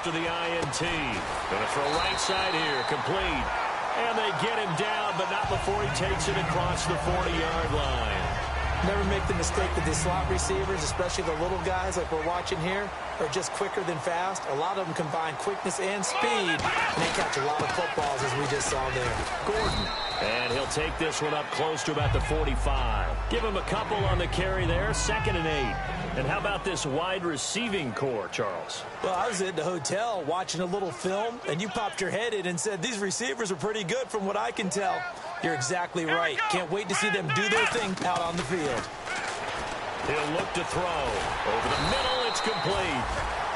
after the INT. Going to throw right side here, complete. And they get him down, but not before he takes it across the 40-yard line. Never make the mistake that the slot receivers, especially the little guys like we're watching here, are just quicker than fast. A lot of them combine quickness and speed, and they catch a lot of footballs, as we just saw there. Gordon. And he'll take this one up close to about the 45. Give him a couple on the carry there, 2nd and 8. And how about this wide receiving core, Charles? Well, I was at the hotel watching a little film, and you popped your head in and said, these receivers are pretty good from what I can tell. You're exactly right. Can't wait to see them do their thing out on the field. He'll look to throw. Over the middle, it's complete.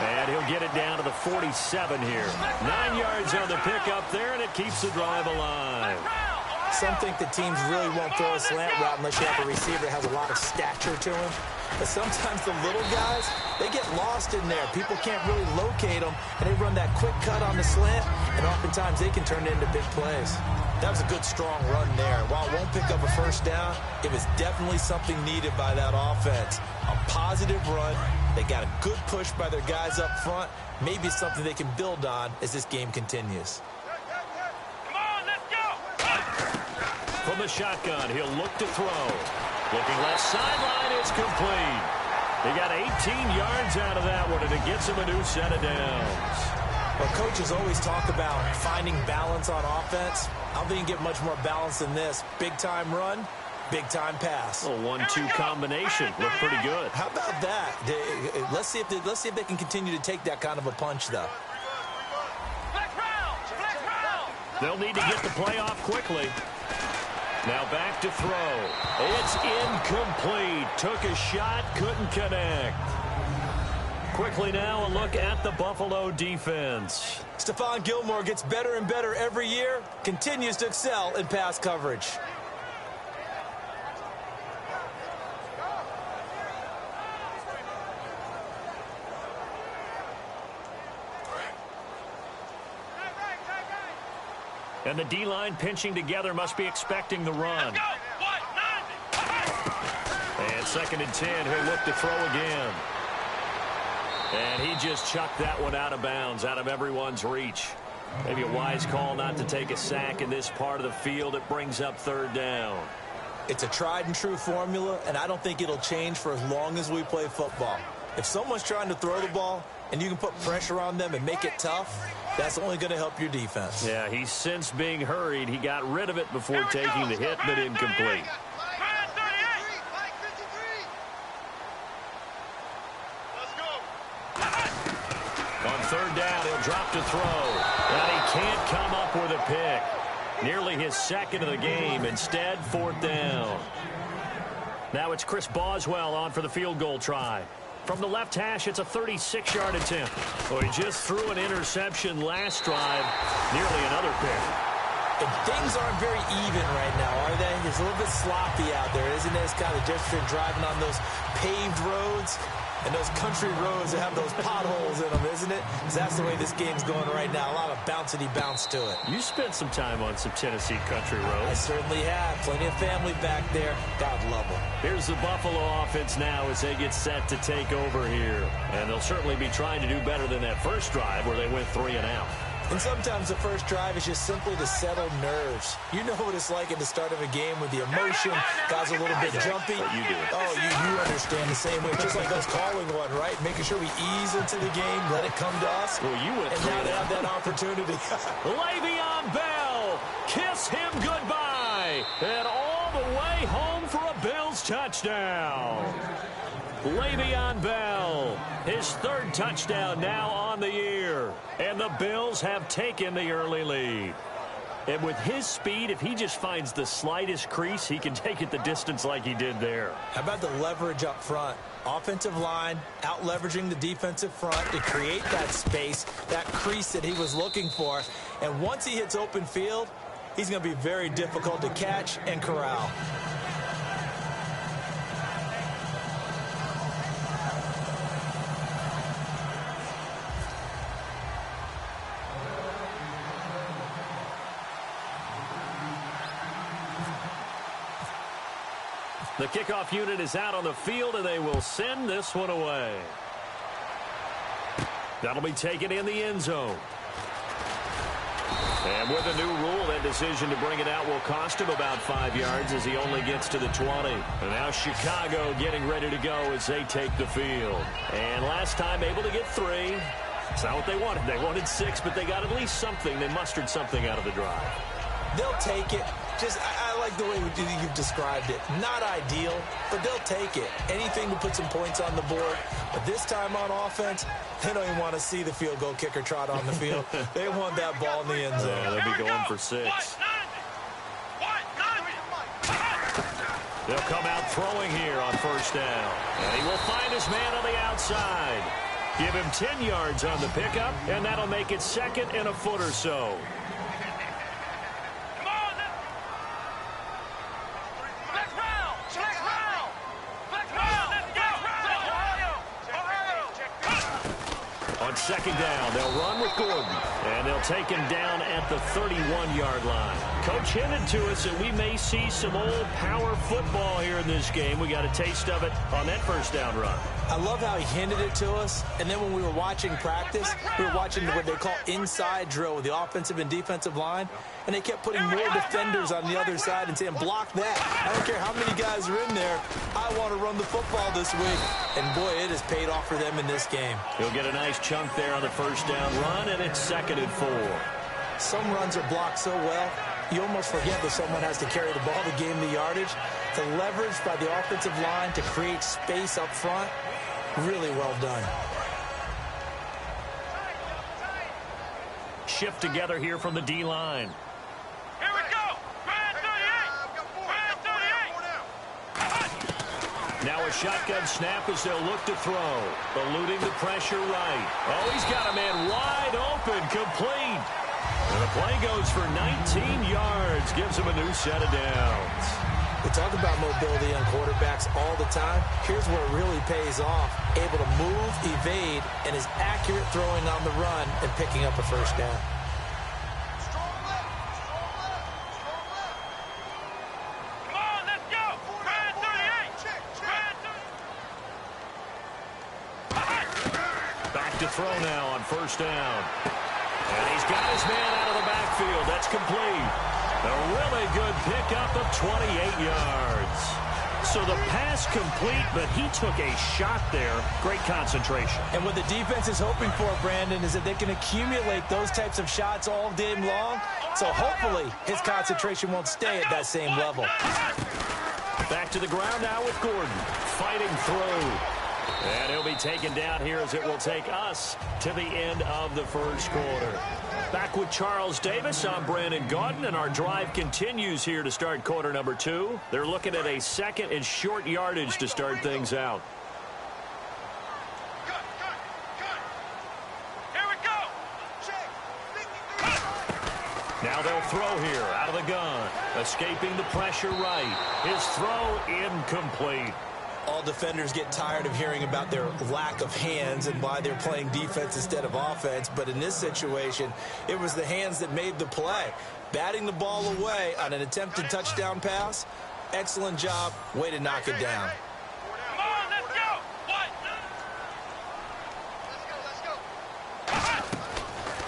And he'll get it down to the 47 here. 9 yards on the pickup there, and it keeps the drive alive. Some think the teams really won't throw a slant route unless you have a receiver that has a lot of stature to him. But sometimes the little guys, they get lost in there. People can't really locate them, and they run that quick cut on the slant, and oftentimes they can turn it into big plays. That was a good, strong run there. While it won't pick up a first down, it was definitely something needed by that offense. A positive run. They got a good push by their guys up front. Maybe something they can build on as this game continues. From the shotgun, he'll look to throw. Looking left sideline, it's complete. He got 18 yards out of that one, and it gets him a new set of downs. Well, coaches always talk about finding balance on offense. I don't think you can get much more balance than this. Big-time run, big-time pass. A 1-2 combination. Looked pretty good. How about that? Let's see if they can continue to take that kind of a punch, though. They'll need to get the play off quickly. Now back to throw. It's incomplete. Took a shot, couldn't connect. Quickly now, a look at the Buffalo defense. Stephon Gilmore gets better and better every year, continues to excel in pass coverage. And the D-line pinching together must be expecting the run. And 2nd and 10, he'll look to throw again. And he just chucked that one out of bounds, out of everyone's reach. Maybe a wise call not to take a sack in this part of the field. It brings up 3rd down. It's a tried and true formula, and I don't think it'll change for as long as we play football. If someone's trying to throw the ball and you can put pressure on them and make it tough, that's only going to help your defense. Yeah, he's since being hurried. He got rid of it before taking the hit, but incomplete. On 3rd down, he'll drop to throw. And he can't come up with a pick. Nearly his 2nd of the game. Instead, 4th down. Now it's Chris Boswell on for the field goal try. From the left hash, it's a 36-yard attempt. Well, he just threw an interception last drive. Nearly another pick. And things aren't very even right now, are they? It's a little bit sloppy out there, isn't it? It's kind of different driving on those paved roads and those country roads that have those potholes in them, isn't it? Because that's the way this game's going right now. A lot of bouncy bounce to it. You spent some time on some Tennessee country roads. I certainly have. Plenty of family back there. God love them. Here's the Buffalo offense now as they get set to take over here. And they'll certainly be trying to do better than that first drive where they went 3 and out. And sometimes the first drive is just simply to settle nerves. You know what it's like at the start of a game with the emotion. Guys are a little bit jumpy. You do. Oh, you understand the same way. Just like us calling one, right? Making sure we ease into the game, let it come to us. Well, you went and now they have that opportunity. Le'Veon Bell, kiss him goodbye. And all the way home for a Bills touchdown. Le'Veon Bell, his 3rd touchdown now on the year. And the Bills have taken the early lead. And with his speed, if he just finds the slightest crease, he can take it the distance like he did there. How about the leverage up front? Offensive line out-leveraging the defensive front to create that space, that crease that he was looking for. And once he hits open field, he's going to be very difficult to catch and corral. The kickoff unit is out on the field, and they will send this one away. That'll be taken in the end zone. And with a new rule, that decision to bring it out will cost him about 5 yards as he only gets to the 20. And now Chicago getting ready to go as they take the field. And last time able to get 3. It's not what they wanted. They wanted 6, but they got at least something. They mustered something out of the drive. They'll take it. I like the way you've described it. Not ideal, but they'll take it. Anything to put some points on the board. But this time on offense, they don't even want to see the field goal kicker trot on the field. They want that ball in the end zone. Yeah, they'll be going for 6. They'll come out throwing here on first down. And he will find his man on the outside. Give him 10 yards on the pickup, and that'll make it 2nd and a foot or so. On 2nd down, they'll run with Gordon, and they'll take him down at the 31-yard line. Coach hinted to us that we may see some old power football here in this game. We got a taste of it on that first down run. I love how he hinted it to us, and then when we were watching practice, we were watching what they call inside drill with the offensive and defensive line, and they kept putting more defenders on the other side and saying, block that. I don't care how many guys are in there. I want to run the football this week. And, boy, it has paid off for them in this game. He'll get a nice chunk there on the first down run, and it's 2nd and 4. Some runs are blocked so well, you almost forget that someone has to carry the ball to gain the yardage. The leverage by the offensive line to create space up front, really well done. Shift together here from the D-line. Here we go. Grand 38. Now a shotgun snap as they'll look to throw. Eluding the pressure right. Oh, he's got a man wide open, complete. And the play goes for 19 yards. Gives him a new set of downs. We talk about mobility on quarterbacks all the time. Here's where it really pays off. Able to move, evade, and is accurate throwing on the run and picking up a first down. Come on, let's go. Grand 38. Back to throw now on first down. And he's got his man out of the backfield. That's complete. A really good pickup of 28 yards. So the pass complete, but he took a shot there. Great concentration. And what the defense is hoping for, Brandon, is that they can accumulate those types of shots all game long. So hopefully his concentration won't stay at that same level. Back to the ground now with Gordon. Fighting through. And he'll be taken down here as it will take us to the end of the first quarter. Back with Charles Davis, I'm Brandon Gaudin, and our drive continues here to start quarter number 2. They're looking at a 2nd and short yardage to start things out. Here we go. Now they'll throw here out of the gun. Escaping the pressure right. His throw incomplete. All defenders get tired of hearing about their lack of hands and why they're playing defense instead of offense. But in this situation, it was the hands that made the play. Batting the ball away on an attempted touchdown pass. Excellent job. Way to knock it down. Come on, let's go.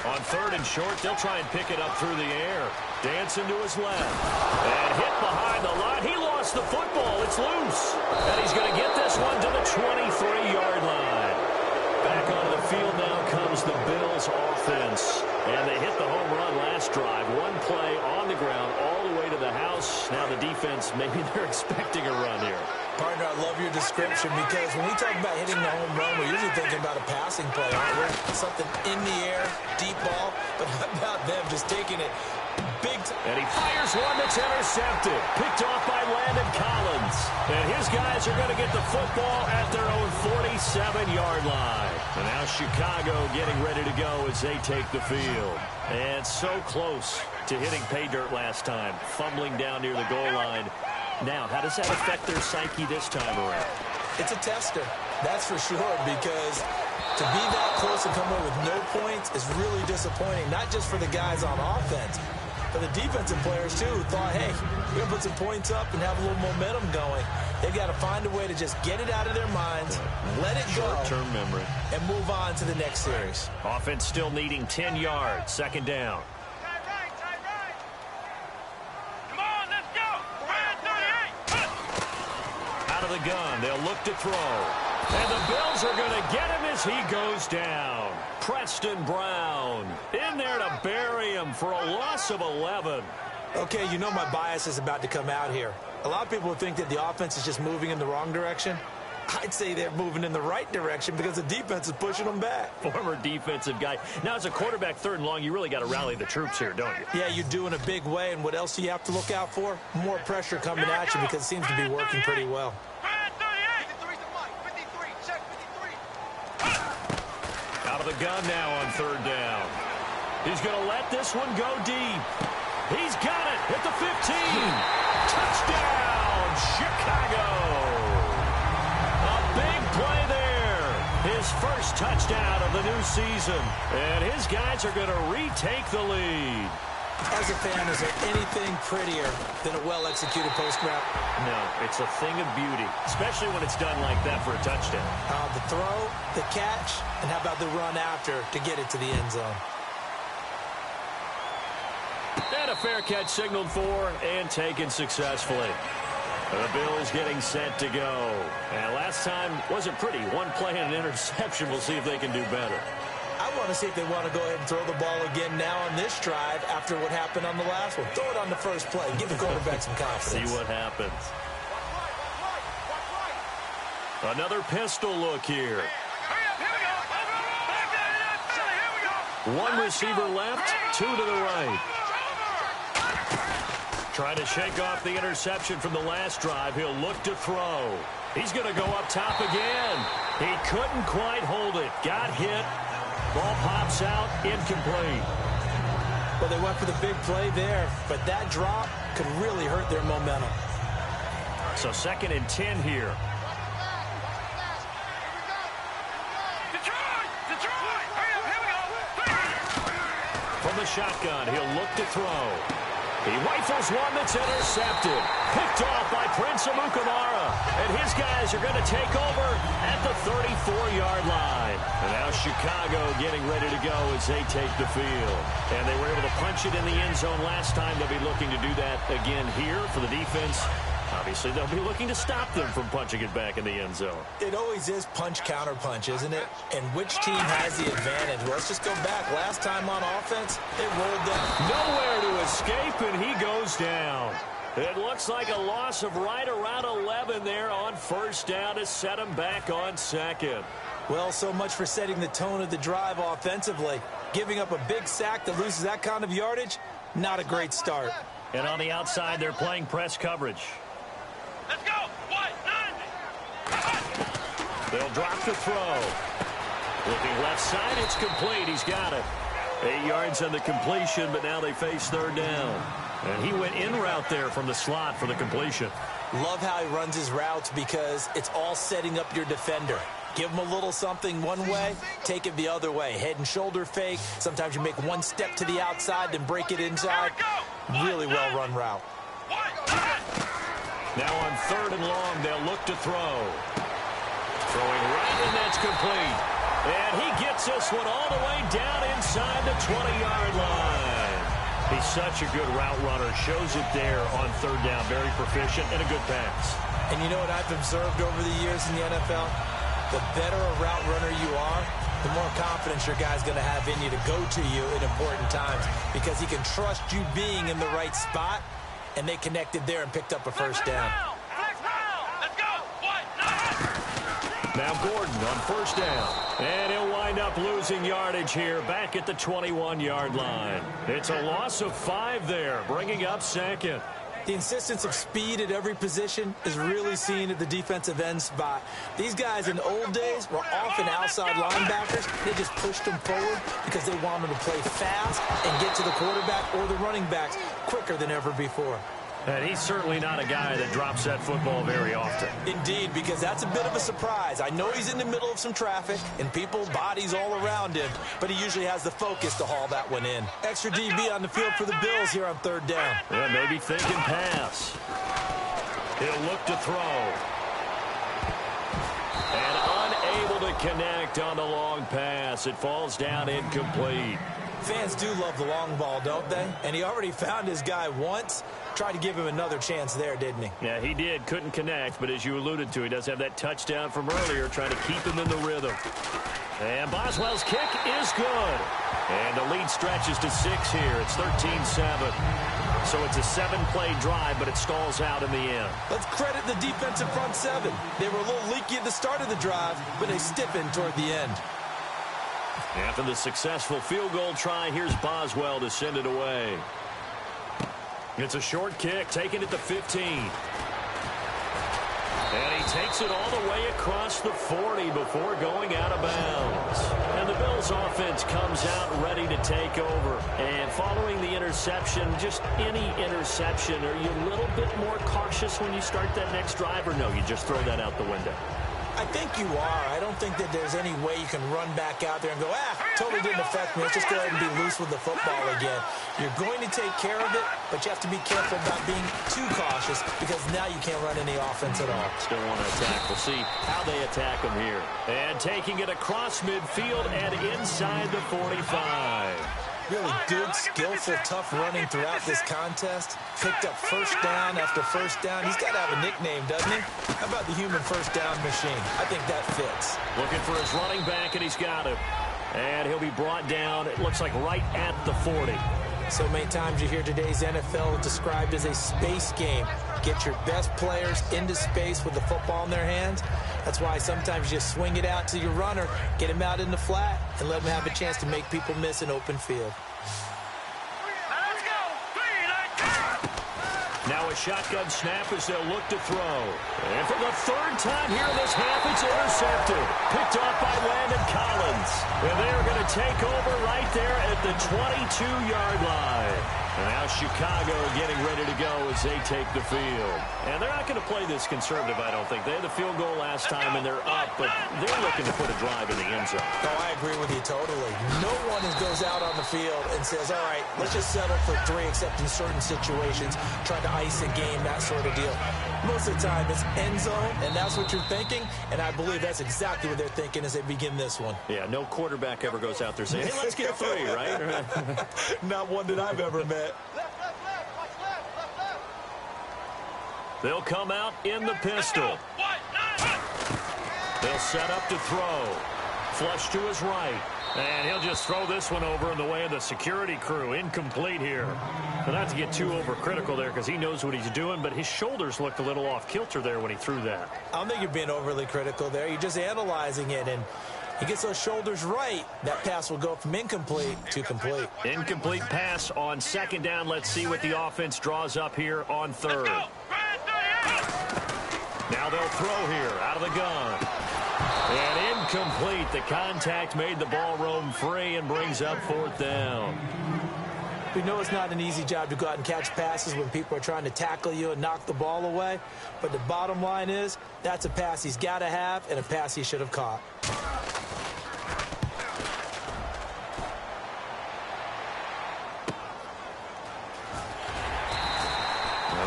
On 3rd and short, they'll try and pick it up through the air. Dancing to his left. And hit behind the line. He lost the football. It's loose. And he's going to get this one to the 23-yard line. Back onto the field now comes the Bills offense. And they hit the home run last drive. One play on the ground all the way to the house. Now the defense, maybe they're expecting a run here. Partner, I love your description because when we talk about hitting the home run, we're usually thinking about a passing play, aren't we? Something in the air, deep ball. But how about them just taking it big time? And he fires one that's intercepted. Picked off by Landon Collins. And his guys are going to get the football at their own 47-yard line. And now Chicago getting ready to go as they take the field. And so close to hitting pay dirt last time. Fumbling down near the goal line. Now, how does that affect their psyche this time around? It's a tester, that's for sure, because to be that close and come away with no points is really disappointing, not just for the guys on offense, For the defensive players, too, who thought, hey, we're going to put some points up and have a little momentum going. They've got to find a way to just get it out of their minds, let it go, short-term memory, and move on to the next series. Offense still needing 10 yards. Second down. Come on, let's go. Red 38. Out of the gun, they'll look to throw. And the Bills are going to get him as he goes down. Preston Brown in there to bury him for a loss of 11. Okay, you know my bias is about to come out here. A lot of people think that the offense is just moving in the wrong direction. I'd say they're moving in the right direction because the defense is pushing them back. Former defensive guy. Now, as a quarterback, third and long, you really got to rally the troops here, don't you? Yeah, you do in a big way. And what else do you have to look out for? More pressure coming at you because it seems to be working pretty well. Red 38. 53, check 53. Out of the gun now on third down. He's going to let this one go deep. He's got it at the 15. Touchdown, Chicago. A big play there. His first touchdown of the new season. And his guys are going to retake the lead. As a fan, is there anything prettier than a well-executed post route? No, it's a thing of beauty, especially when it's done like that for a touchdown. The throw, the catch, and how about the run after to get it to the end zone? And a fair catch signaled for and taken successfully. The Bills getting set to go. And last time wasn't pretty. One play and an interception. We'll see if they can do better. I want to see if they want to go ahead and throw the ball again now on this drive after what happened on the last one. Throw it on the first play. Give the quarterback some confidence. See what happens. Another pistol look here. One receiver left, two to the right. Trying to shake off the interception from the last drive. He'll look to throw. He's going to go up top again. He couldn't quite hold it. Got hit. Ball pops out, incomplete. Well, they went for the big play there, but that drop could really hurt their momentum. So 2nd and 10 here. Detroit! Hurry up, here we go. From the shotgun, he'll look to throw. He rifles one that's intercepted. Picked off by Prince Amukamara. And his guys are going to take over at the 34-yard line. And now Chicago getting ready to go as they take the field. And they were able to punch it in the end zone last time. They'll be looking to do that again here for the defense. Obviously, they'll be looking to stop them from punching it back in the end zone. It always is punch-counter-punch, isn't it? And which team has the advantage? Well, let's just go back. Last time on offense, they rolled down. Nowhere to escape, and he goes down. It looks like a loss of right around 11 there on first down to set him back on second. Well, so much for setting the tone of the drive offensively. Giving up a big sack that loses that kind of yardage, not a great start. And on the outside, they're playing press coverage. Let's go. White 90. They'll drop the throw. Looking left side, it's complete. He's got it. 8 yards on the completion, but now they face third down. And he went in route there from the slot for the completion. Love how he runs his routes because it's all setting up your defender. Give him a little something one way, take it the other way. Head and shoulder fake. Sometimes you make one step to the outside, then break it inside. Really well-run route. Now on third and long, they'll look to throw. Throwing right, and that's complete. And he gets this one all the way down inside the 20-yard line. He's such a good route runner. Shows it there on third down. Very proficient and a good pass. And you know what I've observed over the years in the NFL? The better a route runner you are, the more confidence your guy's going to have in you to go to you in important times because he can trust you being in the right spot, and they connected there and picked up a first down. Let's go. White 90. Now Gordon on first down. And he'll wind up losing yardage here back at the 21-yard line. It's a loss of 5 there, bringing up second. The insistence of speed at every position is really seen at the defensive end spot. These guys in the old days were often outside linebackers. They just pushed them forward because they wanted to play fast and get to the quarterback or the running backs quicker than ever before. And he's certainly not a guy that drops that football very often. Indeed, because that's a bit of a surprise. I know he's in the middle of some traffic and people, bodies all around him, but he usually has the focus to haul that one in. Extra DB on the field for the Bills here on third down. Yeah, maybe thinking pass. He'll look to throw. And unable to connect on the long pass. It falls down incomplete. Fans do love the long ball, don't they? And he already found his guy once. Tried to give him another chance there, didn't he? Yeah, he did. Couldn't connect, but as you alluded to, he does have that touchdown from earlier, trying to keep him in the rhythm. And Boswell's kick is good. And the lead stretches to 6 here. It's 13-7. So it's a 7-play drive, but it stalls out in the end. Let's credit the defensive front seven. They were a little leaky at the start of the drive, but they stiffened toward the end. After the successful field goal try, here's Boswell to send it away. It's a short kick, taking it to 15. And he takes it all the way across the 40 before going out of bounds. And the Bills offense comes out ready to take over. And following the interception, just any interception, are you a little bit more cautious when you start that next drive, or no, you just throw that out the window? I think you are. I don't think that there's any way you can run back out there and go, totally didn't affect me. Let's just go ahead and be loose with the football again. You're going to take care of it, but you have to be careful about being too cautious because now you can't run any offense at all. Still want to attack. We'll see how they attack them here. And taking it across midfield and inside the 45. Really good, skillful, tough running throughout this contest. Picked up first down after first down. He's got to have a nickname, doesn't he? How about the human first down machine? I think that fits. Looking for his running back, and he's got him. And he'll be brought down, it looks like right at the 40. So many times you hear today's NFL described as a space game. Get your best players into space with the football in their hands. That's why sometimes you just swing it out to your runner, get him out in the flat, and let him have a chance to make people miss an open field. Now a shotgun snap as they'll look to throw. And for the third time here in this half, it's intercepted. Picked off by Landon Collins. And they are going to take over right there at the 22-yard line. And now Chicago getting ready to go as they take the field. And they're not going to play this conservative, I don't think. They had the field goal last time, and they're up, but they're looking to put a drive in the end zone. Oh, I agree with you totally. No one goes out on the field and says, all right, let's just settle for 3, except in certain situations, trying to ice a game, that sort of deal. Most of the time, it's end zone, and that's what you're thinking, and I believe that's exactly what they're thinking as they begin this one. Yeah, no quarterback ever goes out there saying, hey, let's get 3, right? Not one that I've ever met. They'll come out in the pistol. They'll set up to throw. Flush to his right. And he'll just throw this one over in the way of the security crew. Incomplete here. But not to get too overcritical there because he knows what he's doing, but his shoulders looked a little off kilter there when he threw that. I don't think you're being overly critical there. You're just analyzing it, and he gets those shoulders right. That pass will go from incomplete to complete. Incomplete pass on second down. Let's see what the offense draws up here on third. Now they'll throw here out of the gun. And incomplete. The contact made the ball roam free and brings up fourth down. We know it's not an easy job to go out and catch passes when people are trying to tackle you and knock the ball away. But the bottom line is that's a pass he's got to have and a pass he should have caught.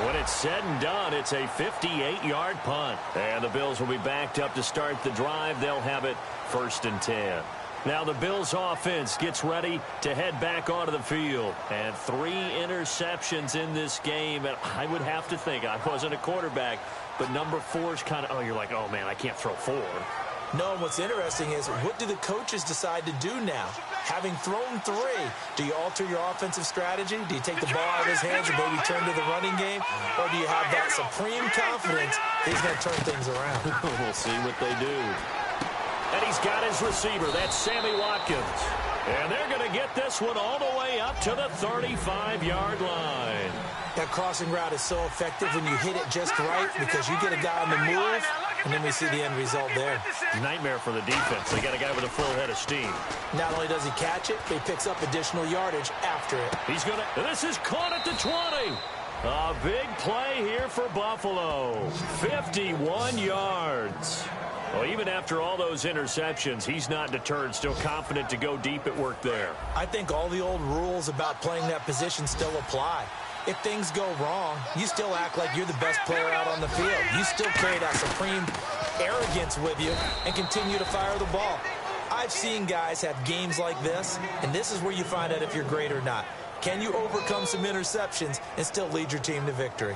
When it's said and done, it's a 58-yard punt. And the Bills will be backed up to start the drive. They'll have it 1st and 10. Now the Bills offense gets ready to head back onto the field. And 3 interceptions in this game. And I would have to think, I wasn't a quarterback, but number 4 is kind of, you're like, oh, man, I can't throw 4. No, and what's interesting is what do the coaches decide to do now? Having thrown 3, do you alter your offensive strategy? Do you take the ball out of his hands and maybe turn to the running game? Or do you have that supreme confidence he's going to turn things around? We'll see what they do. And he's got his receiver. That's Sammy Watkins. And they're going to get this one all the way up to the 35-yard line. That crossing route is so effective when you hit it just right because you get a guy on the move, and then we see the end result there. Nightmare for the defense. They got a guy with a full head of steam. Not only does he catch it, but he picks up additional yardage after it. He's going to, this is caught at the 20. A big play here for Buffalo. 51 yards. Well, even after all those interceptions, he's not deterred, still confident to go deep at work there. I think all the old rules about playing that position still apply. If things go wrong, you still act like you're the best player out on the field. You still carry that supreme arrogance with you and continue to fire the ball. I've seen guys have games like this, and this is where you find out if you're great or not. Can you overcome some interceptions and still lead your team to victory?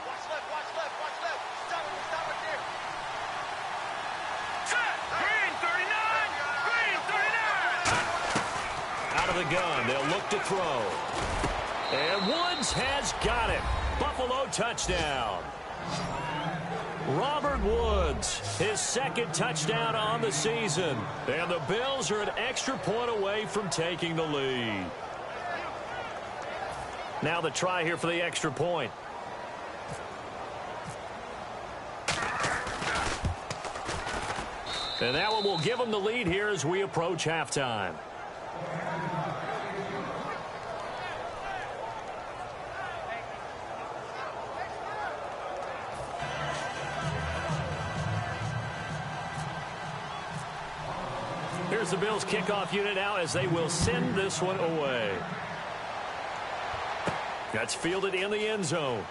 Watch left, watch left, watch left. Stop it there. Green 39! Green 39! Out of the gun, they'll look to throw. And Woods has got it. Buffalo touchdown. Robert Woods, his second touchdown on the season. And the Bills are an extra point away from taking the lead. Now the try here for the extra point. And that one will give them the lead here as we approach halftime. Here's the Bills kickoff unit out as they will send this one away. That's fielded in the end zone.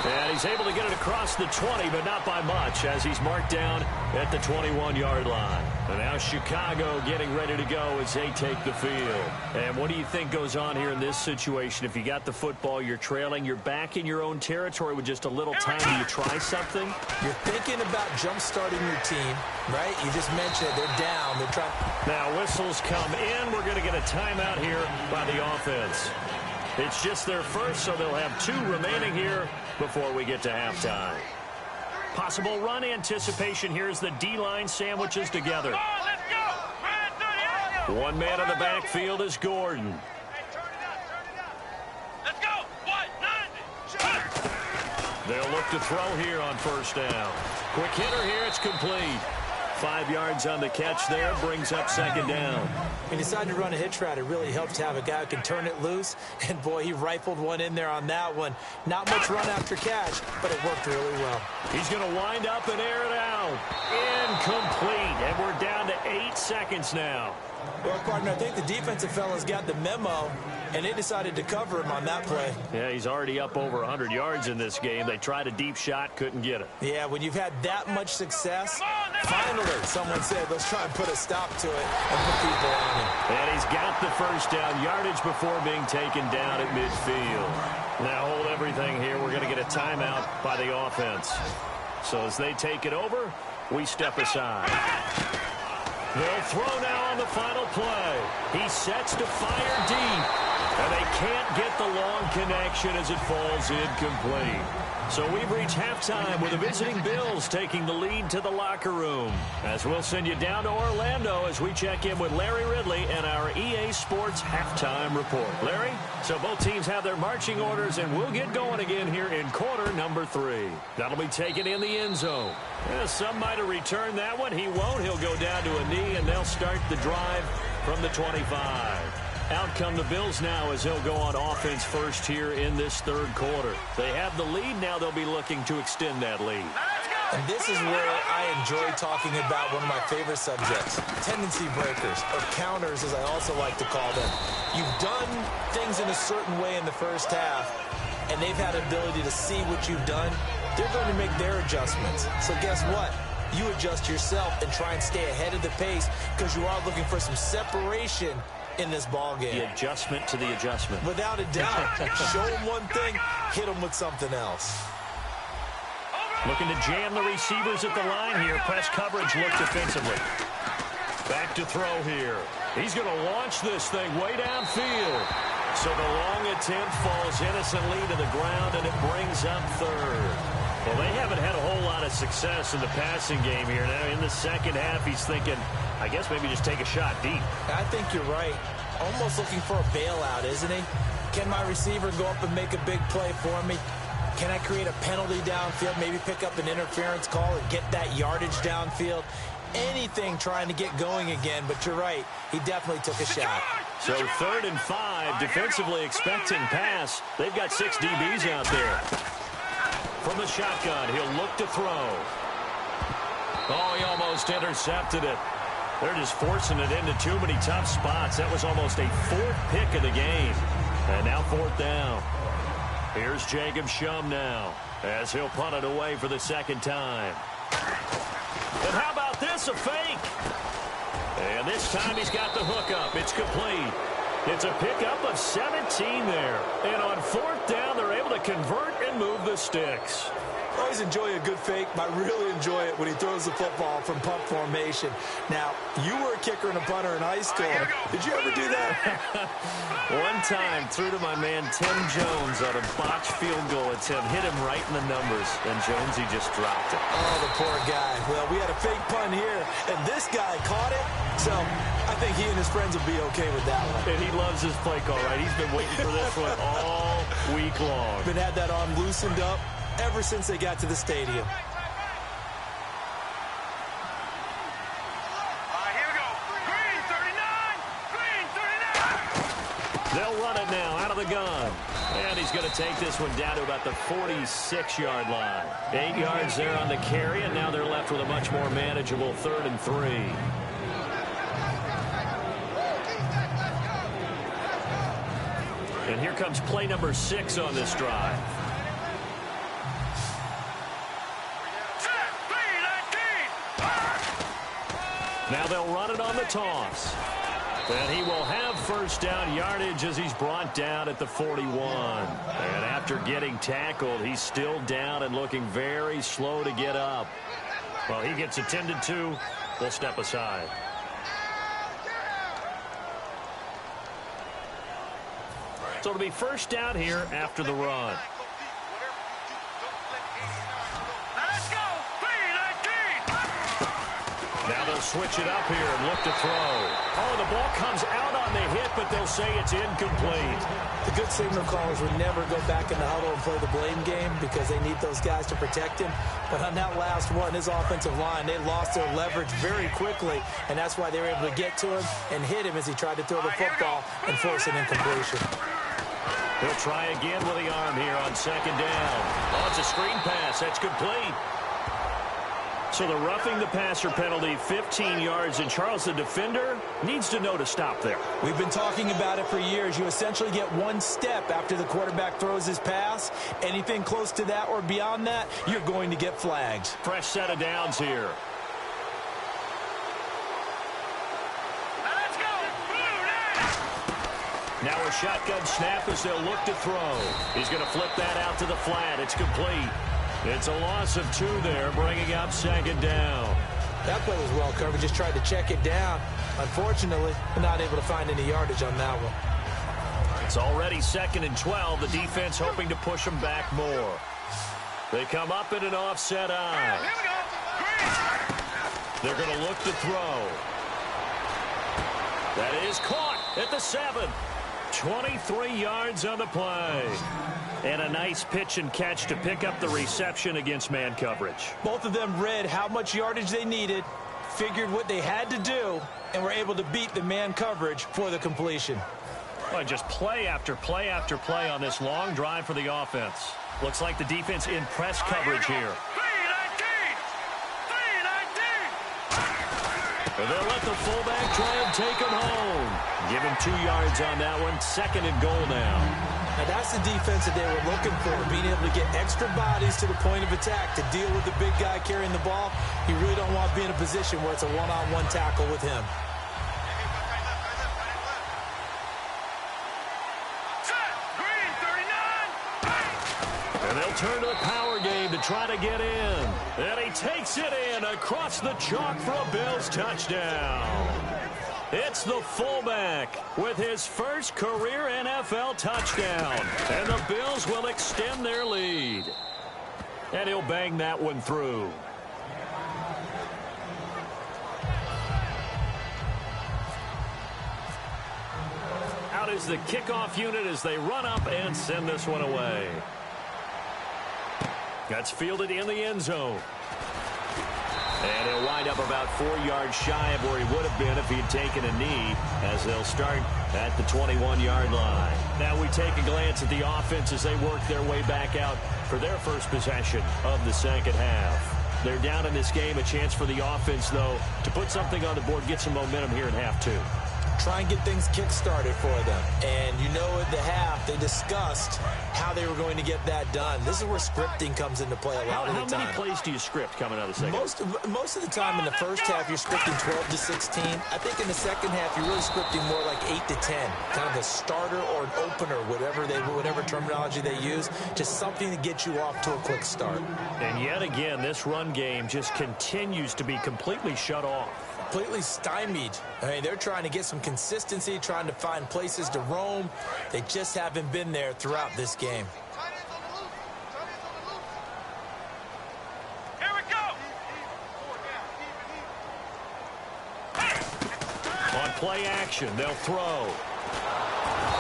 And he's able to get it across the 20, but not by much, as he's marked down at the 21-yard line. And now Chicago getting ready to go as they take the field. And what do you think goes on here in this situation? If you got the football, you're trailing, you're back in your own territory with just a little time. Do you try something? You're thinking about jump-starting your team, right? You just mentioned it. They're down. They're trying. Now whistles come in. We're going to get a timeout here by the offense. It's just their first, so they'll have 2 remaining here before we get to halftime. Possible run anticipation here as the D-line sandwiches together. Come on, let's go! One man in the backfield is Gordon. Hey, turn it out. Let's go! What? 90! They'll look to throw here on first down. Quick hitter here, it's complete. 5 yards on the catch there, brings up second down. When you decide to run a hitch route, it really helps to have a guy who can turn it loose. And, boy, he rifled one in there on that one. Not much run after catch, but it worked really well. He's going to wind up and air it out. Incomplete, and we're down to 8 seconds now. Well, partner, I think the defensive fellas got the memo, and they decided to cover him on that play. Yeah, he's already up over 100 yards in this game. They tried a deep shot, couldn't get it. Yeah, when you've had that much success, finally, someone said, let's try and put a stop to it and put people on him. And he's got the first down, yardage before being taken down at midfield. Now hold everything here. We're going to get a timeout by the offense. So as they take it over, we step aside. They'll throw now on the final play. He sets to fire deep. And they can't get the long connection as it falls incomplete. So we've reached halftime with the visiting Bills taking the lead to the locker room. As we'll send you down to Orlando as we check in with Larry Ridley and our EA Sports halftime report. Larry, so both teams have their marching orders, and we'll get going again here in quarter number 3. That'll be taken in the end zone. Some might have returned that one. He won't. He'll go down to a knee, and they'll start the drive from the 25. Out come the Bills now as they'll go on offense first here in this third quarter. They have the lead. Now they'll be looking to extend that lead. And this is where I enjoy talking about one of my favorite subjects, tendency breakers, or counters as I also like to call them. You've done things in a certain way in the first half, and they've had ability to see what you've done. They're going to make their adjustments. So guess what? You adjust yourself and try and stay ahead of the pace because you are looking for some separation in this ball game. The adjustment to the adjustment. Without a doubt. Show them one thing, hit them with something else. Looking to jam the receivers at the line here. Press coverage look defensively. Back to throw here. He's going to launch this thing way downfield. So the long attempt falls innocently to the ground, and it brings up third. Well, they haven't had a whole lot of success in the passing game here. Now, in the second half, he's thinking, I guess maybe just take a shot deep. I think you're right. Almost looking for a bailout, isn't he? Can my receiver go up and make a big play for me? Can I create a penalty downfield, maybe pick up an interference call and get that yardage downfield? anything trying to get going again, but you're right. He definitely took a shot. So 3rd and 5, defensively expecting pass. They've got 6 DBs out there. From the shotgun, he'll look to throw. Oh, he almost intercepted it. They're just forcing it into too many tough spots. That was almost a 4th pick of the game. And now 4th down. Here's Jacob Shum now, as he'll punt it away for the 2nd time. And how about this, a fake? And this time he's got the hook up. It's complete. It's a pickup of 17 there. And on 4th down, they're able to convert and move the sticks. Always enjoy a good fake, but I really enjoy it when he throws the football from punt formation. Now, you were a kicker and a punter in high school. Did you ever do that? One time, threw to my man Tim Jones on a botched field goal attempt. Hit him right in the numbers, and Jonesy just dropped it. Oh, the poor guy. Well, we had a fake punt here, and this guy caught it. So I think he and his friends will be okay with that one. And he loves his play call, right? He's been waiting for this one all week long. Been had that arm loosened up ever since they got to the stadium. Here we go. Green 39. Green 39. They'll run it now out of the gun. And he's going to take this one down to about the 46-yard line. 8 yards there on the carry, and now they're left with a much more manageable 3rd and 3. And here comes play number 6 on this drive. Now they'll run it on the toss. And he will have 1st down yardage as he's brought down at the 41. And after getting tackled, he's still down and looking very slow to get up. Well, he gets attended to. They'll step aside. So it'll be 1st down here after the run. Now they'll switch it up here and look to throw. Oh, the ball comes out on the hit, but they'll say it's incomplete. The good signal callers would never go back in the huddle and play the blame game because they need those guys to protect him. But on that last one, his offensive line, they lost their leverage very quickly, and that's why they were able to get to him and hit him as he tried to throw the football and force an incompletion. He'll try again with the arm here on 2nd down. Oh, it's a screen pass. That's complete. So the roughing the passer penalty, 15 yards, and Charles, the defender, needs to know to stop there. We've been talking about it for years. You essentially get 1 step after the quarterback throws his pass. Anything close to that or beyond that, you're going to get flagged. Fresh set of downs here. Let's go. Now a shotgun snap as they'll look to throw. He's going to flip that out to the flat. It's complete. It's a loss of 2 there, bringing up 2nd down. That play was well covered. Just tried to check it down. Unfortunately, not able to find any yardage on that one. It's already 2nd and 12. The defense hoping to push them back more. They come up in an offset eye. Here we go. They're going to look to throw. That is caught at the 7. 23 yards on the play. And a nice pitch and catch to pick up the reception against man coverage. Both of them read how much yardage they needed, figured what they had to do, and were able to beat the man coverage for the completion. Well, just play after play after play on this long drive for the offense. Looks like the defense in press coverage here. 3-19. And they'll let the fullback try and take him home. Give him 2 yards on that one. 2nd and goal now. Now that's the defense that they were looking for, being able to get extra bodies to the point of attack to deal with the big guy carrying the ball. You really don't want to be in a position where it's a one-on-one tackle with him. Green 39. And they'll turn to the power game to try to get in. And he takes it in across the chalk for a Bills touchdown. It's the fullback with his first career NFL touchdown. And the Bills will extend their lead. And he'll bang that one through. Out is the kickoff unit as they run up and send this one away. That's fielded in the end zone. And he'll wind up about 4 yards shy of where he would have been if he had taken a knee, as they'll start at the 21-yard line. Now we take a glance at the offense as they work their way back out for their first possession of the second half. They're down in this game. A chance for the offense, though, to put something on the board, get some momentum here in half two. Try and get things kick-started for them. And you know at the half, they discussed how they were going to get that done. This is where scripting comes into play a lot of the time. How many plays do you script coming out of the second half? Most of the time in the first half, you're scripting 12 to 16. I think in the second half, you're really scripting more like 8 to 10. Kind of a starter or an opener, whatever terminology they use. Just something to get you off to a quick start. And yet again, this run game just continues to be completely shut off. Completely stymied. I mean, they're trying to get some consistency, trying to find places to roam. They just haven't been there throughout this game. Here we go. On play action, they'll throw.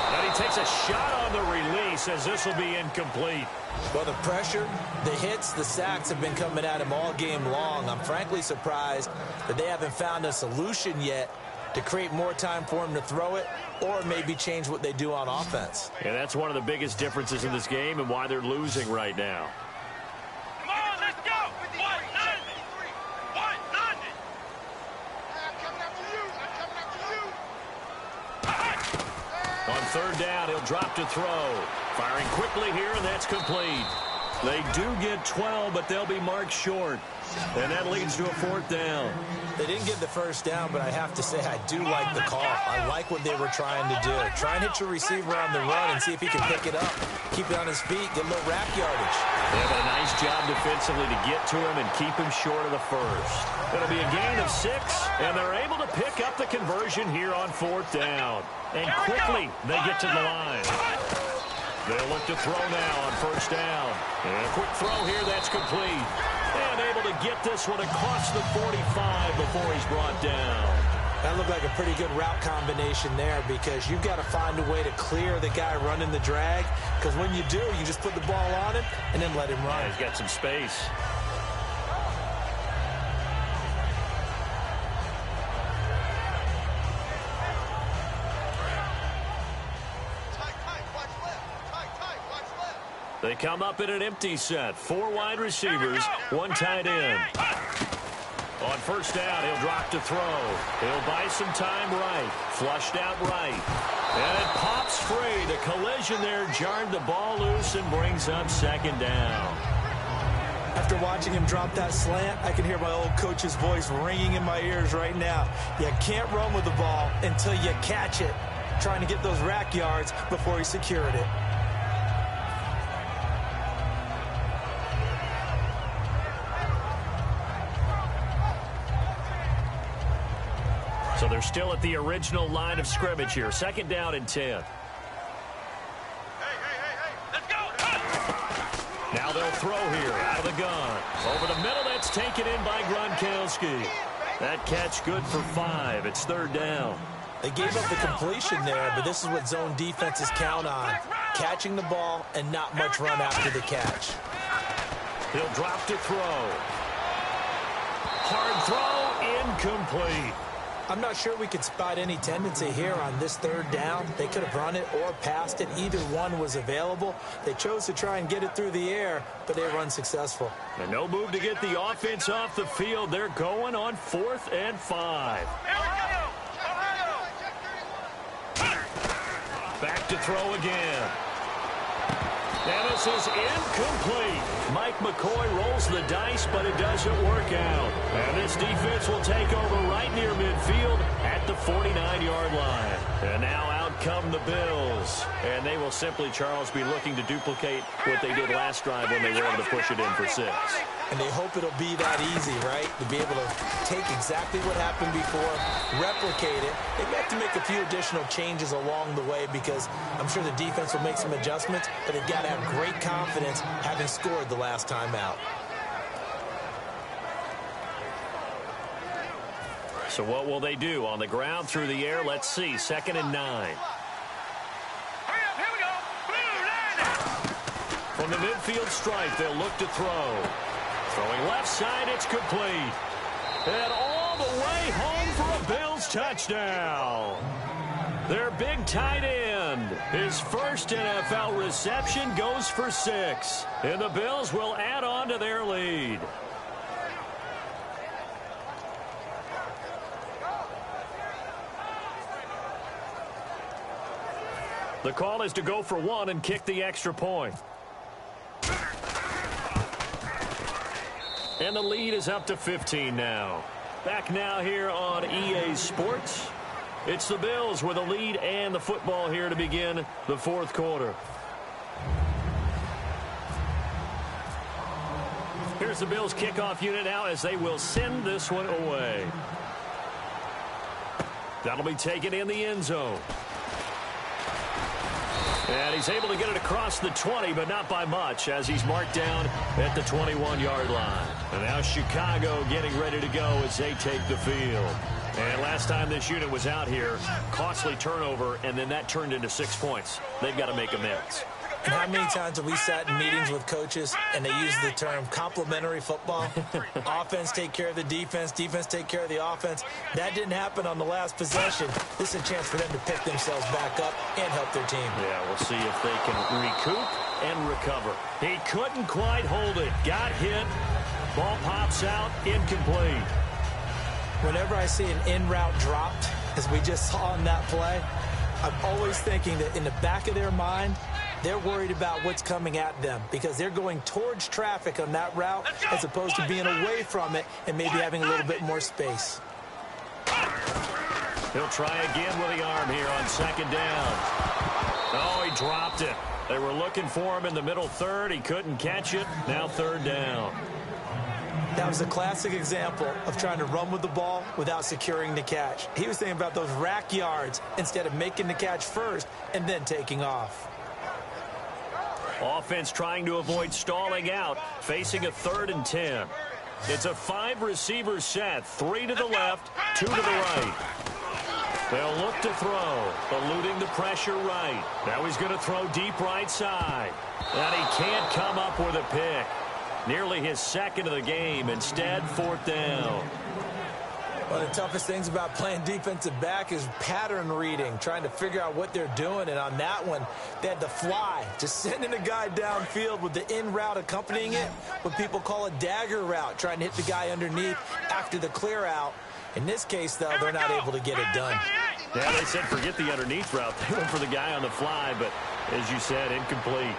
And he takes a shot on the release as this will be incomplete. Well, the pressure, the hits, the sacks have been coming at him all game long. I'm frankly surprised that they haven't found a solution yet to create more time for him to throw it or maybe change what they do on offense. And that's one of the biggest differences in this game and why they're losing right now. Come on, let's go. 1-0. 1-0. I'm coming after you. On third down, he'll drop to throw. Firing quickly here, and that's complete. They do get 12, but they'll be marked short. And that leads to a fourth down. They didn't get the first down, but I have to say I do like the call. I like what they were trying to do. Try and hit your receiver on the run and see if he can pick it up. Keep it on his feet, get a little rack yardage. They have a nice job defensively to get to him and keep him short of the first. It'll be a gain of 6, and they're able to pick up the conversion here on fourth down. And quickly, they get to the line. They'll look to throw now on first down. And a quick throw here, that's complete. And able to get this one across the 45 before he's brought down. That looked like a pretty good route combination there because you've got to find a way to clear the guy running the drag. Because when you do, you just put the ball on him and then let him run. Yeah, he's got some space. They come up in an empty set. 4 wide receivers, 1 tight end. On first down, he'll drop to throw. He'll buy some time right. Flushed out right. And it pops free. The collision there jarred the ball loose and brings up second down. After watching him drop that slant, I can hear my old coach's voice ringing in my ears right now. You can't run with the ball until you catch it. Trying to get those rack yards before he secured it. So they're still at the original line of scrimmage here. Second down and 10. Hey, let's go. Now they'll throw here out of the gun. Over the middle, that's taken in by Gronkowski. That catch good for 5. It's third down. They gave up the completion there, but this is what zone defenses count on. Catching the ball and not much run after the catch. He'll drop to throw. Hard throw, incomplete. I'm not sure we could spot any tendency here on this third down. They could have run it or passed it. Either one was available. They chose to try and get it through the air, but they were unsuccessful. And no move to get the offense off the field. They're going on 4th and 5. Back to throw again. And this is incomplete. Mike McCoy rolls the dice, but it doesn't work out. And this defense will take over right near midfield at the 49-yard line. And now out come the Bills. And they will simply, Charles, be looking to duplicate what they did last drive when they were able to push it in for 6. And they hope it'll be that easy, right? To be able to take exactly what happened before, replicate it. They may have to make a few additional changes along the way because I'm sure the defense will make some adjustments, but they've got to have great confidence having scored the last time out. So what will they do? On the ground, through the air, let's see. 2nd and 9. Hurry up, here we go. From the midfield stripe, they'll look to throw. Throwing left side, it's complete. And all the way home for a Bills touchdown. Their big tight end, his first NFL reception, goes for 6. And the Bills will add on to their lead. The call is to go for 1 and kick the extra point. And the lead is up to 15 now. Back now here on EA Sports. It's the Bills with a lead and the football here to begin the 4th quarter. Here's the Bills kickoff unit now as they will send this one away. That'll be taken in the end zone. And he's able to get it across the 20, but not by much, as he's marked down at the 21-yard line. And now Chicago getting ready to go as they take the field. And last time this unit was out here, costly turnover, and then that turned into 6 points. They've got to make amends. And how many times have we sat in meetings with coaches and they use the term complementary football? Offense take care of the defense, defense take care of the offense. That didn't happen on the last possession. This is a chance for them to pick themselves back up and help their team. Yeah, we'll see if they can recoup and recover. He couldn't quite hold it. Got hit. Ball pops out. Incomplete. Whenever I see an in-route dropped, as we just saw in that play, I'm always thinking that in the back of their mind, they're worried about what's coming at them because they're going towards traffic on that route as opposed to being away from it and maybe having a little bit more space. He'll try again with the arm here on 2nd down. Oh, he dropped it. They were looking for him in the middle third. He couldn't catch it. Now 3rd down. That was a classic example of trying to run with the ball without securing the catch. He was thinking about those rack yards instead of making the catch first and then taking off. Offense trying to avoid stalling out, facing a 3rd and 10. It's a 5-receiver set, 3 to the left, 2 to the right. They'll look to throw, eluding the pressure right. Now he's going to throw deep right side. And he can't come up with a pick. Nearly his 2nd of the game. Instead, 4th down. One of the toughest things about playing defensive back is pattern reading, trying to figure out what they're doing. And on that one, they had the fly, just sending a guy downfield with the in route accompanying it, what people call a dagger route, trying to hit the guy underneath after the clear out. In this case, though, they're not able to get it done. Yeah, they said forget the underneath route. They went for the guy on the fly, but as you said, incomplete.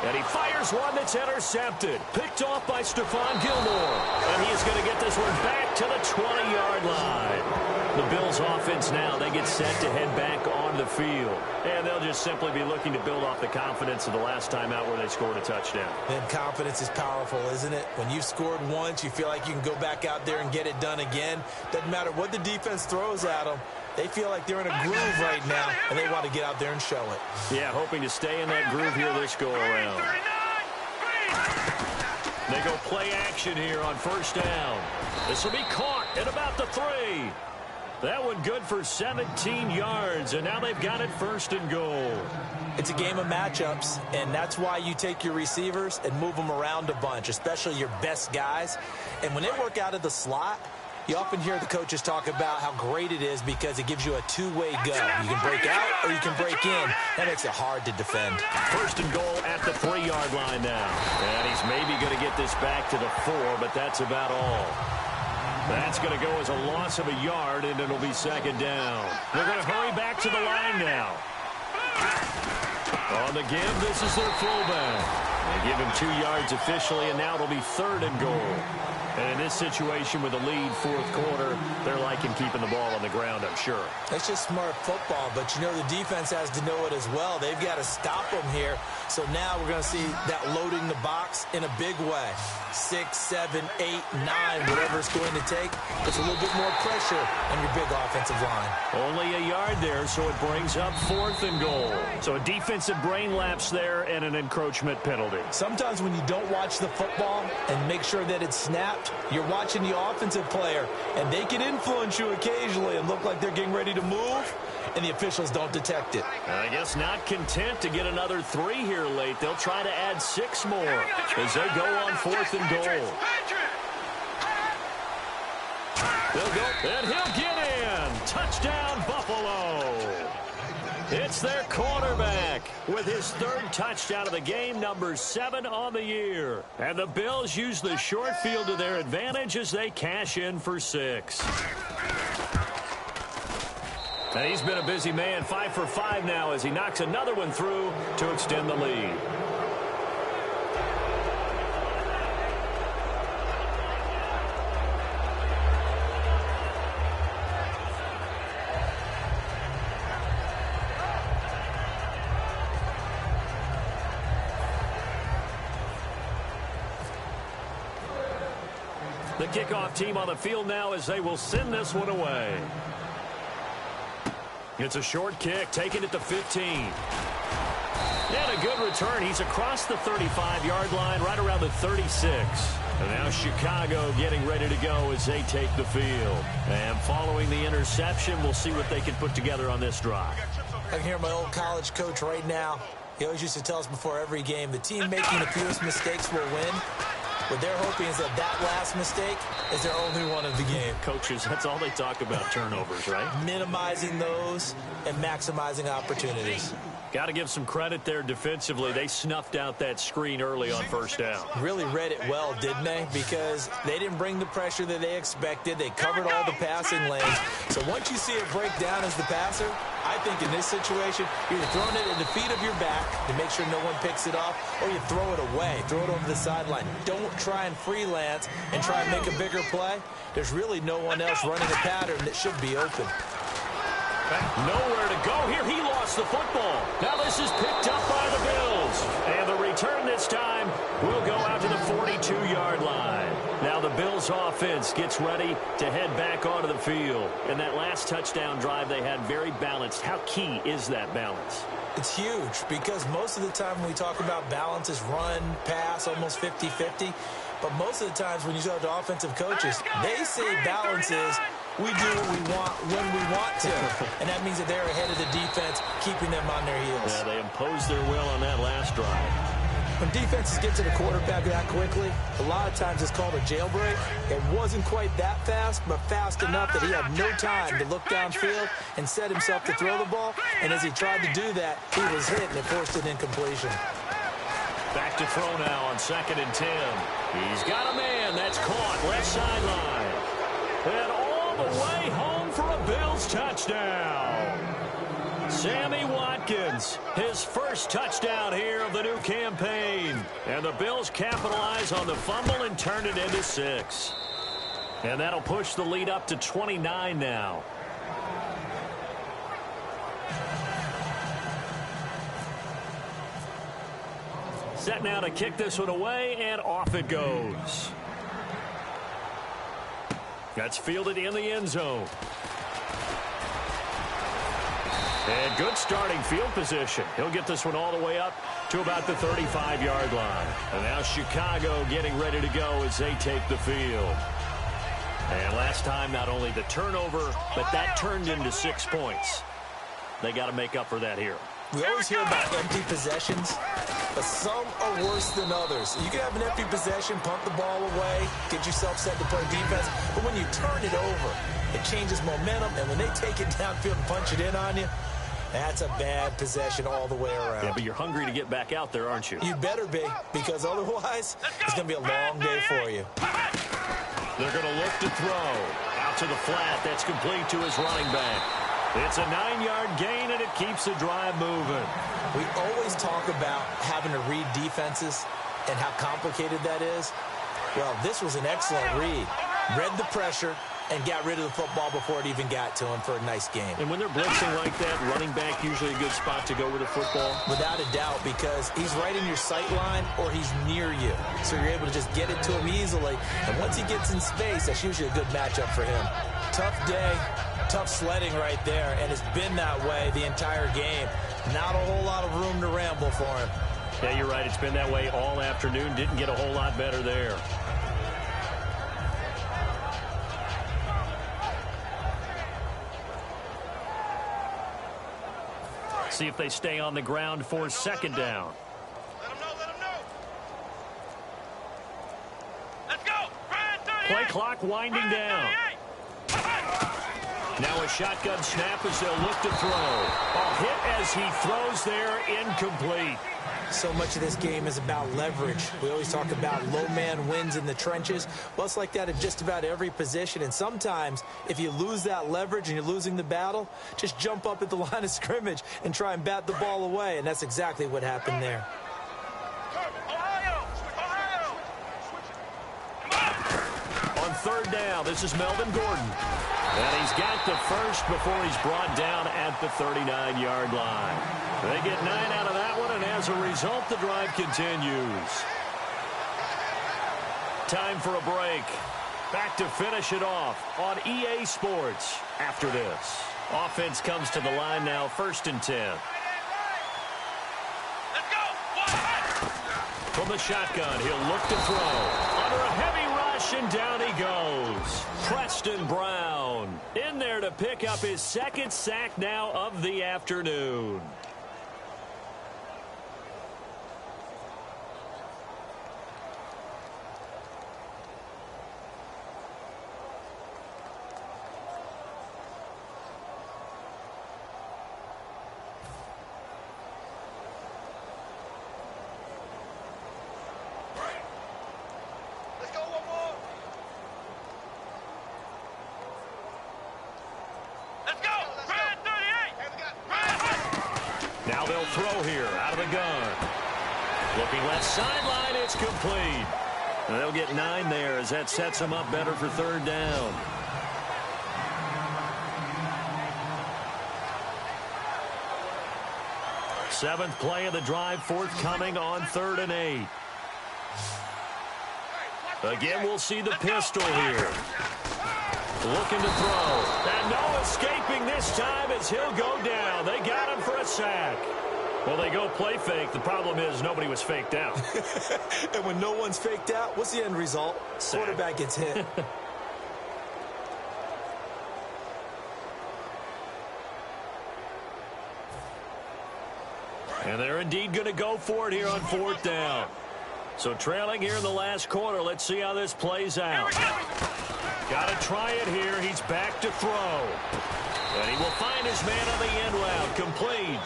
And he fires one that's intercepted. Picked off by Stephon Gilmore. And he is going to get this one back to the 20-yard line. The Bills offense now, they get set to head back on the field. And they'll just simply be looking to build off the confidence of the last time out where they scored a touchdown. And confidence is powerful, isn't it? When you've scored once, you feel like you can go back out there and get it done again. Doesn't matter what the defense throws at them. They feel like they're in a groove right now, and they want to get out there and show it. Yeah, hoping to stay in that groove here this go-around. They go play action here on 1st down. This will be caught at about the 3. That one good for 17 yards, and now they've got it 1st and goal. It's a game of matchups, and that's why you take your receivers and move them around a bunch, especially your best guys. And when they work out of the slot, you often hear the coaches talk about how great it is because it gives you a two-way go. You can break out or you can break in. That makes it hard to defend. 1st and goal at the 3-yard line now. And he's maybe going to get this back to the 4, but that's about all. That's going to go as a loss of a yard, and it'll be 2nd down. They're going to hurry back to the line now. On the give, this is their fullback. They give him 2 yards officially, and now it'll be 3rd and goal. And in this situation with the lead 4th quarter, they're liking keeping the ball on the ground, I'm sure. It's just smart football, but you know the defense has to know it as well. They've got to stop them here. So now we're going to see that loading the box in a big way. 6, 7, 8, 9, whatever it's going to take. It's a little bit more pressure on your big offensive line. Only a yard there, so it brings up 4th and goal. So a defensive brain lapse there and an encroachment penalty. Sometimes when you don't watch the football and make sure that it's snapped, you're watching the offensive player, and they can influence you occasionally and look like they're getting ready to move, and the officials don't detect it. I guess not content to get another 3 here late. They'll try to add 6 more as they go on 4th and goal. They'll go, and he'll get in. Touchdown, Buffalo. It's their quarterback with his third touchdown of the game, number 7 on the year. And the Bills use the short field to their advantage as they cash in for 6. And he's been a busy man, 5 for 5 now as he knocks another one through to extend the lead. The kickoff team on the field now as they will send this one away. It's a short kick, taking it to 15. And a good return. He's across the 35-yard line, right around the 36. And now Chicago getting ready to go as they take the field. And following the interception, we'll see what they can put together on this drive. I can hear my old college coach right now. He always used to tell us before every game, the team making the fewest mistakes will win. What they're hoping is that last mistake is their only one of the game. Coaches, that's all they talk about, turnovers, right? Minimizing those and maximizing opportunities. Got to give some credit there defensively. They snuffed out that screen early on first down. Really read it well, didn't they? Because they didn't bring the pressure that they expected. They covered all the passing lanes. So once you see it break down as the passer, I think in this situation, you're either throwing it at the feet of your back to make sure no one picks it off, or you throw it away, throw it over the sideline. Don't try and freelance and try and make a bigger play. There's really no one else running a pattern that should be open. Nowhere to go here. He lost the football. Now this is picked up by the Bills. And the return this time will go out to the 42-yard line. Now the Bills offense gets ready to head back onto the field. And that last touchdown drive they had very balanced. How key is that balance? It's huge because most of the time when we talk about balance is run, pass, almost 50-50. But most of the times when you talk to offensive coaches, they say balance is we do what we want when we want to. And that means that they're ahead of the defense, keeping them on their heels. Yeah, they imposed their will on that last drive. When defenses get to the quarterback that quickly, a lot of times it's called a jailbreak. It wasn't quite that fast, but fast enough that he had no time to look downfield and set himself to throw the ball. And as he tried to do that, he was hit and it forced an incompletion. Back to throw now on 2nd and 10. He's got a man that's caught left sideline. And all the way home for a Bills touchdown. Sammy Watkins, his first touchdown here of the new campaign. And the Bills capitalize on the fumble and turn it into 6. And that'll push the lead up to 29 now. Set now to kick this one away, and off it goes. That's fielded in the end zone. And good starting field position. He'll get this one all the way up to about the 35-yard line. And now Chicago getting ready to go as they take the field. And last time, not only the turnover, but that turned into 6 points. They got to make up for that here. We always hear about empty possessions, but some are worse than others. You can have an empty possession, punt the ball away, get yourself set to play defense, but when you turn it over, it changes momentum, and when they take it downfield and punch it in on you, that's a bad possession all the way around. Yeah, but you're hungry to get back out there, aren't you? You better be, because otherwise, it's going to be a long day for you. They're going to look to throw. Out to the flat. That's complete to his running back. It's a 9-yard gain, and it keeps the drive moving. We always talk about having to read defenses and how complicated that is. Well, this was an excellent read. Read the pressure and got rid of the football before it even got to him for a nice game. And when they're blitzing like that, running back usually a good spot to go with the football? Without a doubt, because he's right in your sight line or he's near you. So you're able to just get it to him easily. And once he gets in space, that's usually a good matchup for him. Tough day, tough sledding right there, and it's been that way the entire game. Not a whole lot of room to ramble for him. Yeah, you're right. It's been that way all afternoon. Didn't get a whole lot better there. See if they stay on the ground for 2nd down. Let him know. Let's go. Play clock winding down. Now a shotgun snap as they'll look to throw. A hit as he throws there, incomplete. So much of this game is about leverage. We always talk about low man wins in the trenches. Well, it's like that at just about every position. And sometimes, if you lose that leverage and you're losing the battle, just jump up at the line of scrimmage and try and bat the ball away. And that's exactly what happened there. On third down, this is Melvin Gordon. And he's got the first before he's brought down at the 39-yard line. They get 9 out of that one, and as a result, the drive continues. Time for a break. Back to finish it off on EA Sports after this. Offense comes to the line now, 1st and 10. Let's go. From the shotgun, he'll look to throw. Under a heavy rush, and down he goes. Preston Brown in there to pick up his 2nd sack now of the afternoon. Let's go one more. Let's go. Brad 38. Now they'll throw here out of the gun. Looking left sideline, it's complete. And they'll get 9 there as that sets them up better for 3rd down. Seventh play of the drive forthcoming on 3rd and 8. Again, we'll see the pistol here. Looking to throw. And no escaping this time as he'll go down. They got him for a sack. Well, they go play fake. The problem is nobody was faked out. And when no one's faked out, what's the end result? Sack. Quarterback gets hit. And they're indeed going to go for it here on 4th down. So trailing here in the last quarter. Let's see how this plays out. Got to try it here. He's back to throw. And he will find his man on the end route. Complete.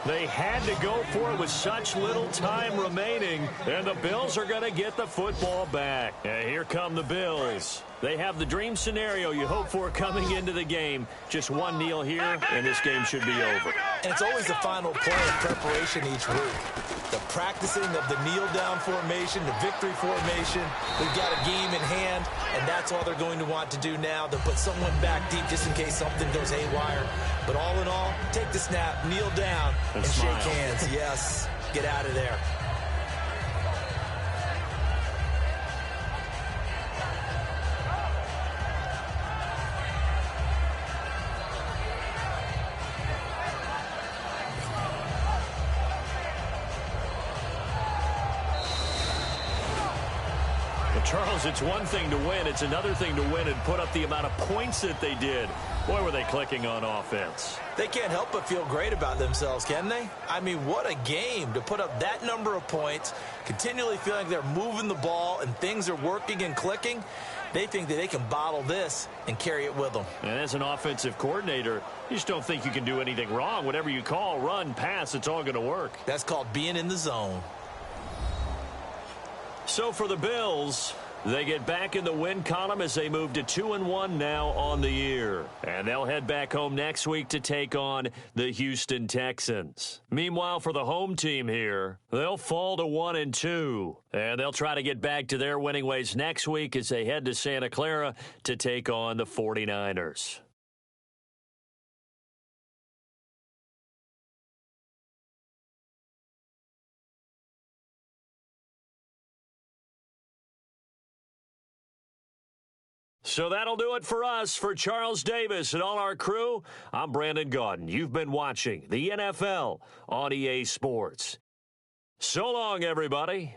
They had to go for it with such little time remaining. And the Bills are going to get the football back. And here come the Bills. They have the dream scenario you hope for coming into the game. Just one kneel here, and this game should be over. And it's always the final play of preparation each week. The practicing of the kneel-down formation, the victory formation. We've got a game in hand, and that's all they're going to want to do now, to put someone back deep just in case something goes haywire. But all in all, take the snap, kneel down, and smile. shake hands. Yes, get out of there. Charles, it's one thing to win. It's another thing to win and put up the amount of points that they did. Boy, were they clicking on offense. They can't help but feel great about themselves, can they? I mean, what a game to put up that number of points, continually feeling they're moving the ball and things are working and clicking. They think that they can bottle this and carry it with them. And as an offensive coordinator, you just don't think you can do anything wrong. Whatever you call, run, pass, it's all going to work. That's called being in the zone. So for the Bills, they get back in the win column as they move to 2-1 now on the year. And they'll head back home next week to take on the Houston Texans. Meanwhile, for the home team here, they'll fall to 1-2. And they'll try to get back to their winning ways next week as they head to Santa Clara to take on the 49ers. So that'll do it for us. For Charles Davis and all our crew, I'm Brandon Gaudin. You've been watching the NFL on EA Sports. So long, everybody.